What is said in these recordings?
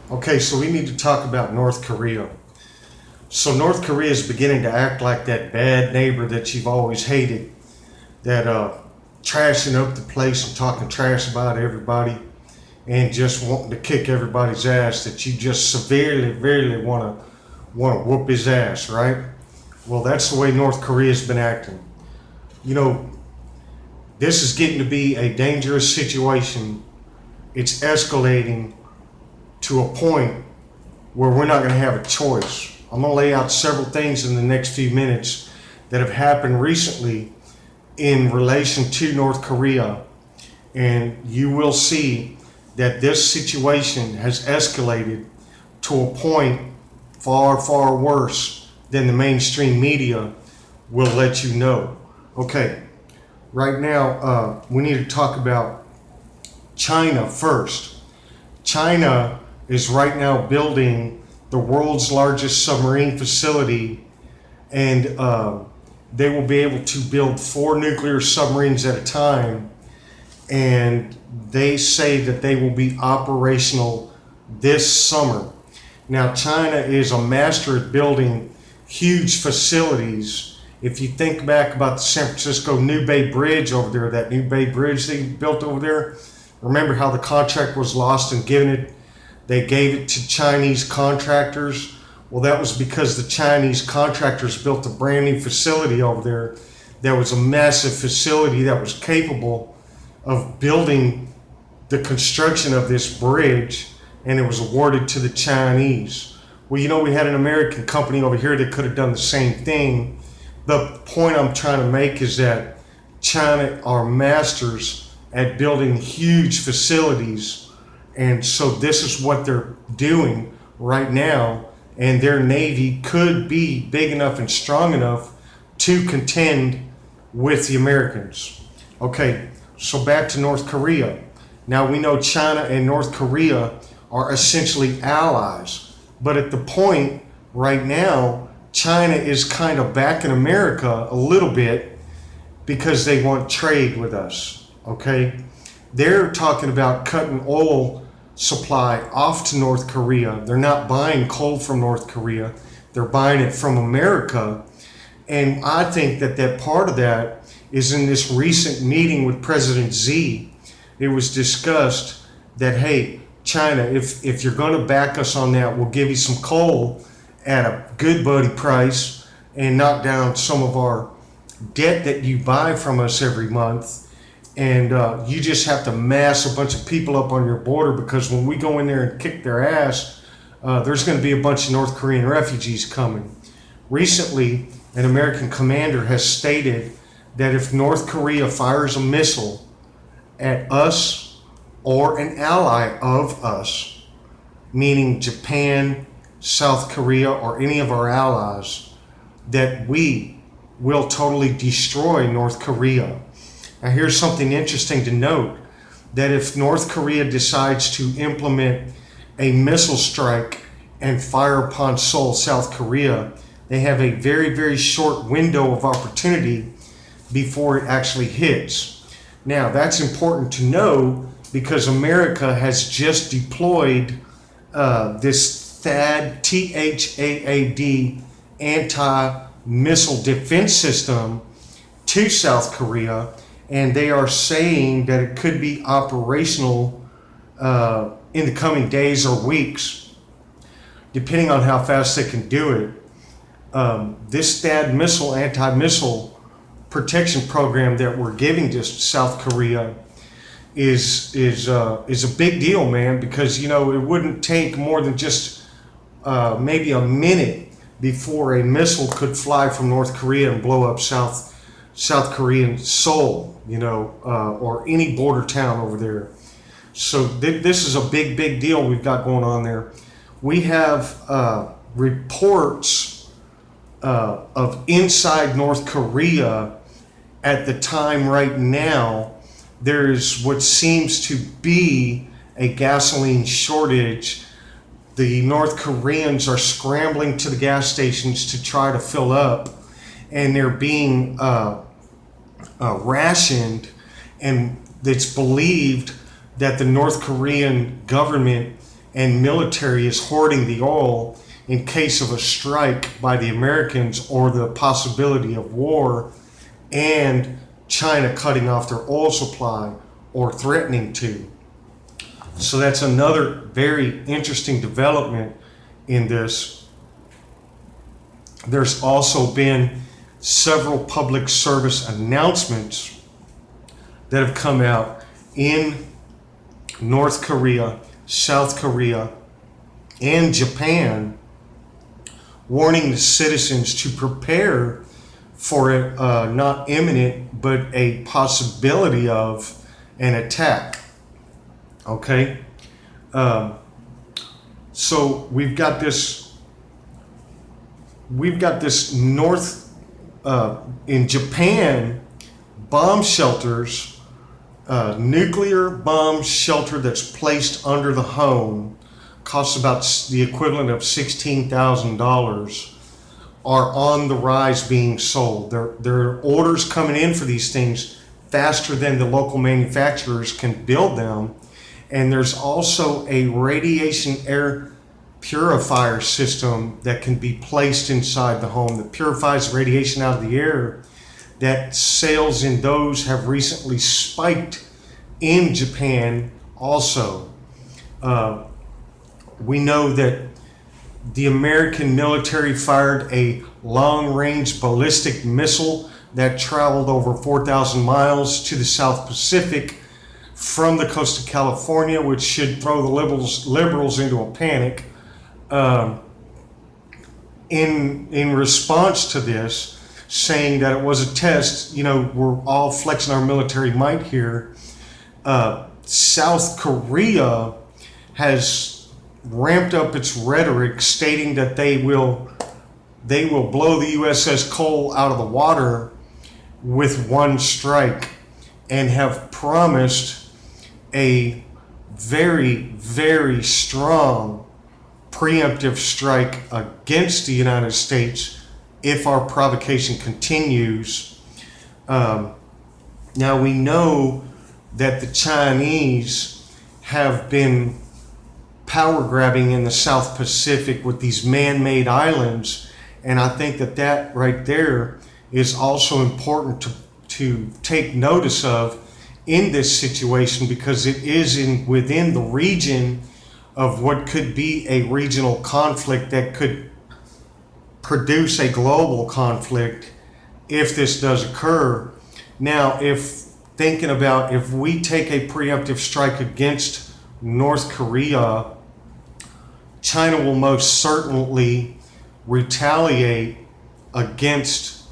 Okay, so we need to talk about North Korea. So North Korea is beginning to act like that bad neighbor that you've always hated, that trashing up the place and talking trash about everybody and just wanting to kick everybody's ass, that you just severely want to whoop his ass, right? Well, that's the way North Korea's been acting. You know, this is getting to be a dangerous situation. It's escalating to a point where we're not going to have a choice. I'm going to lay out several things in the next few minutes that have happened recently in relation to North Korea, and you will see that this situation has escalated to a point far worse than the mainstream media will let you know. Okay, right now we need to talk about China first. China is right now building the world's largest submarine facility, and they will be able to build 4 nuclear submarines at a time, and they say that they will be operational this summer. Now, China is a master at building huge facilities. If you think back about the San Francisco New Bay Bridge over there, that New Bay Bridge they built over there, remember how the contract was lost and they gave it to Chinese contractors? Well, that was because the Chinese contractors built a brand new facility over there that was a massive facility that was capable of building the construction of this bridge, and it was awarded to the Chinese. Well, you know, we had an American company over here that could have done the same thing. The point I'm trying to make is that China are masters at building huge facilities, and so this is what they're doing right now, and their Navy could be big enough and strong enough to contend with the Americans. Okay, so back to North Korea. Now we know China and North Korea are essentially allies, but at the point right now, China is kind of backing America a little bit because they want trade with us, okay? They're talking about cutting oil supply off to North Korea. They're not buying coal from North Korea. They're buying it from America. And I think that part of that is in this recent meeting with President Xi. It was discussed that, hey, China, if you're going to back us on that, we'll give you some coal at a good buddy price and knock down some of our debt that you buy from us every month. And you just have to mass a bunch of people up on your border, because when we go in there and kick their ass, there's going to be a bunch of North Korean refugees coming. Recently, an American commander has stated that if North Korea fires a missile at us or an ally of us, meaning Japan, South Korea, or any of our allies, that we will totally destroy North Korea. Now, here's something interesting to note, that if North Korea decides to implement a missile strike and fire upon Seoul, South Korea, they have a very short window of opportunity before it actually hits. Now, that's important to know because America has just deployed this THAAD, T-H-A-A-D, anti-missile defense system to South Korea, and they are saying that it could be operational in the coming days or weeks, depending on how fast they can do it. This THAAD missile, anti-missile protection program that we're giving to South Korea is a big deal, man, because, you know, it wouldn't take more than just maybe a minute before a missile could fly from North Korea and blow up South Korean Seoul, you know, or any border town over there. So this is a big deal we've got going on there. We have reports of inside North Korea at the time right now. There's what seems to be a gasoline shortage. The North Koreans are scrambling to the gas stations to try to fill up, and they're being rationed, and it's believed that the North Korean government and military is hoarding the oil in case of a strike by the Americans or the possibility of war, and China cutting off their oil supply or threatening to. So that's another very interesting development in this. There's also been several public service announcements that have come out in North Korea, South Korea, and Japan, warning the citizens to prepare for a not imminent but a possibility of an attack. Okay, so we've got this north in Japan, bomb shelters, nuclear bomb shelter that's placed under the home, costs about the equivalent of $16,000, are on the rise being sold. There are orders coming in for these things faster than the local manufacturers can build them. And there's also a radiation air purifier system that can be placed inside the home that purifies radiation out of the air. That sales in those have recently spiked in Japan also. We know that the American military fired a long-range ballistic missile that traveled over 4,000 miles to the South Pacific from the coast of California, which should throw the liberals into a panic. In response to this, saying that it was a test, we're all flexing our military might here. South Korea has ramped up its rhetoric, stating that they will blow the USS Cole out of the water with one strike, and have promised a very, very strong preemptive strike against the United States if our provocation continues. Now we know that the Chinese have been power grabbing in the South Pacific with these man-made islands, and I think that right there is also important to take notice of in this situation, because it is within the region of what could be a regional conflict that could produce a global conflict if this does occur. Now, if we take a preemptive strike against North Korea, China will most certainly retaliate against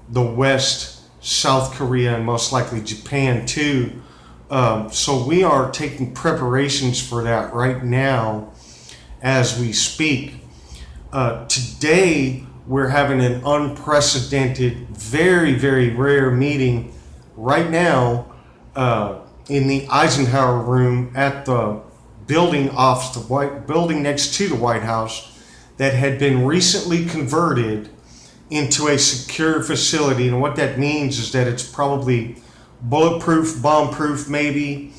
the West, South Korea, and most likely Japan too. So we are taking preparations for that right now as we speak. Today, we're having an unprecedented, very, very rare meeting right now in the Eisenhower room at the building building next to the White House that had been recently converted into a secure facility. And what that means is that it's probably bulletproof, bomb-proof maybe,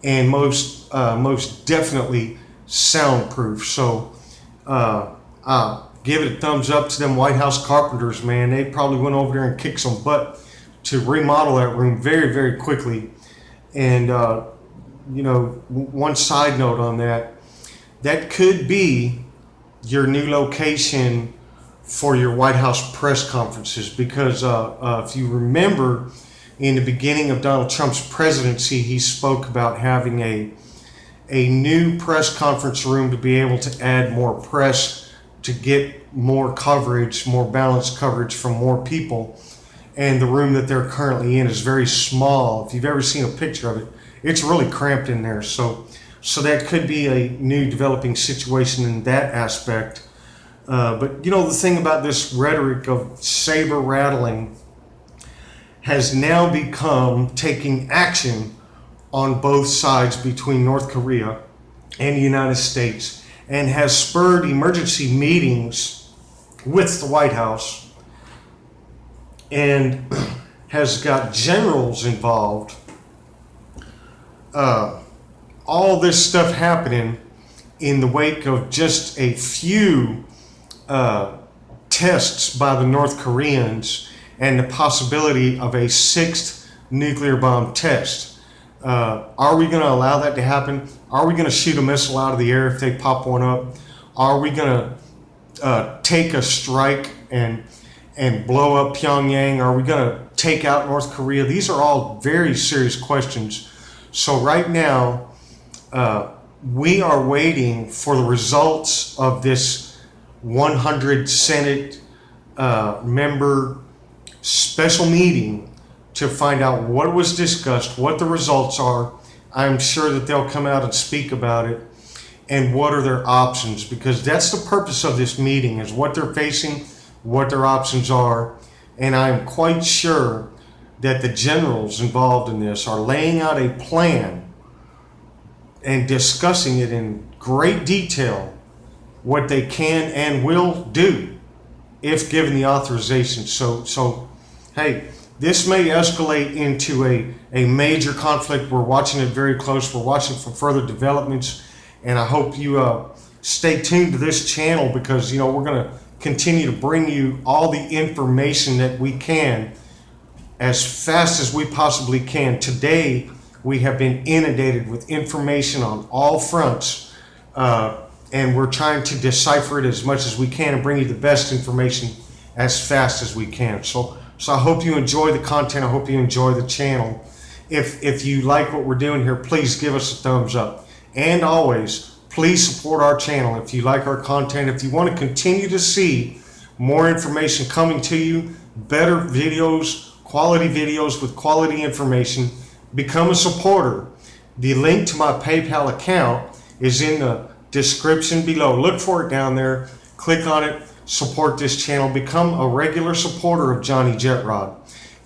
and most definitely soundproof. So give it a thumbs up to them White House carpenters, man. They probably went over there and kicked some butt to remodel that room very, very quickly. And one side note on that could be your new location for your White House press conferences, because if you remember, in the beginning of Donald Trump's presidency, he spoke about having a new press conference room to be able to add more press, to get more coverage, more balanced coverage from more people. And the room that they're currently in is very small. If you've ever seen a picture of it, it's really cramped in there. So that could be a new developing situation in that aspect. But the thing about this rhetoric of saber rattling has now become taking action on both sides between North Korea and the United States, and has spurred emergency meetings with the White House, and has got generals involved. All this stuff happening in the wake of just a few tests by the North Koreans and the possibility of a sixth nuclear bomb test. Are we going to allow that to happen? Are we going to shoot a missile out of the air if they pop one up? Are we going to take a strike and blow up Pyongyang? Are we going to take out North Korea? These are all very serious questions. So right now, we are waiting for the results of this 100 Senate member special meeting to find out what was discussed, what the results are. I'm sure that they'll come out and speak about it, and what are their options, because that's the purpose of this meeting, is what they're facing, what their options are. And I'm quite sure that the generals involved in this are laying out a plan and discussing it in great detail, what they can and will do if given the authorization. So hey, this may escalate into a major conflict. We're watching it very close. We're watching for further developments, and I hope you stay tuned to this channel, because we're going to continue to bring you all the information that we can as fast as we possibly can. Today, we have been inundated with information on all fronts, and we're trying to decipher it as much as we can and bring you the best information as fast as we can. So I hope you enjoy the content. I hope you enjoy the channel. If you like what we're doing here, please give us a thumbs up. And always, please support our channel if you like our content. If you want to continue to see more information coming to you, better videos, quality videos with quality information, become a supporter. The link to my PayPal account is in the description below. Look for it down there. Click on it. Support this channel. Become a regular supporter of Johnnyjetrod.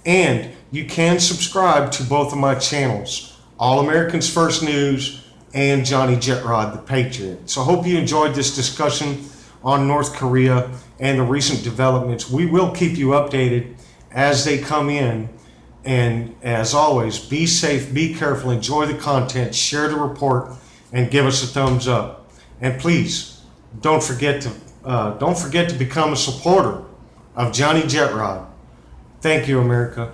And you can subscribe to both of my channels, All Americans First News and Johnnyjetrod The Patriot. So I hope you enjoyed this discussion on North Korea and the recent developments. We will keep you updated as they come in. And as always, be safe, be careful, enjoy the content, share the report, and give us a thumbs up. And please, don't forget to become a supporter of Johnnyjetrod. Thank you, America.